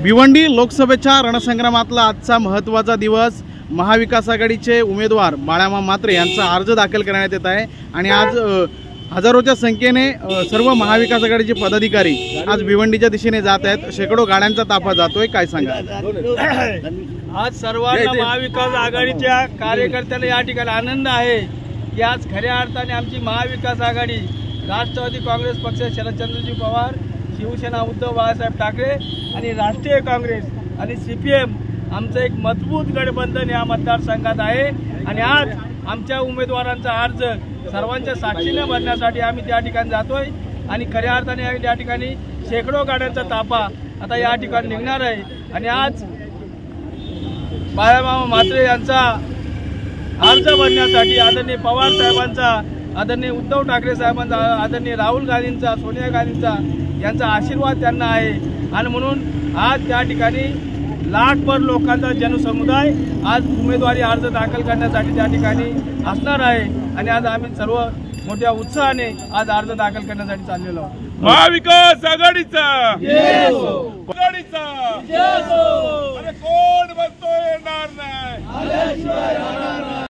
भिवंडी लोकसभेच्या रणसंग्रामातला आजचा महत्त्वाचा दिवस। महाविकास आघाडीचे उमेदवार बाळामा म्हात्रे यांचा अर्ज दाखल करण्यात येत आहे आणि आज हजारोच्या संख्येने सर्व महाविकास आघाडीचे पदाधिकारी आज भिवंडीच्या दिशेने जात आहेत। शेकडो गाड्यांचा ताफा जातोय, काय सांगा? आज सर्वांना महाविकास आघाडीच्या कार्यकर्त्यांना या ठिकाणी आनंद आहे की आज खऱ्या अर्थाने आमची महाविकास आघाडी राष्ट्रवादी काँग्रेस पक्ष, शरदचंद्रजी पवार, शिवसेना उद्धव बाळासाहेब ठाकरे आणि राष्ट्रीय काँग्रेस आणि CPM आमचं एक मजबूत गठबंधन या मतदारसंघात आहे। आणि आज आमच्या उमेदवारांचा अर्ज सर्वांच्या साक्षीने भरण्यासाठी आम्ही त्या ठिकाणी जातोय आणि खऱ्या अर्थाने या ठिकाणी शेकडो गाड्यांचा ताफा आता या ठिकाणी निघणार आहे। आणि आज बाळामा म्हात्रे यांचा अर्ज भरण्यासाठी आदरणीय पवार साहेबांचा, आदरणीय उद्धव ठाकरे साहेबांचा, आदरणीय राहुल गांधींचा, सोनिया गांधींचा यांचा आशीर्वाद त्यांना आहे। आणि म्हणून आज त्या ठिकाणी लाखभर लोकांचा जनसमुदाय आज उमेदवारी अर्ज दाखल करण्यासाठी त्या ठिकाणी असणार आहे। आणि आज आम्ही सर्व मोठ्या उत्साहाने आज अर्ज दाखल करण्यासाठी चाललेलो आहोत। महाविकास आघाडीचा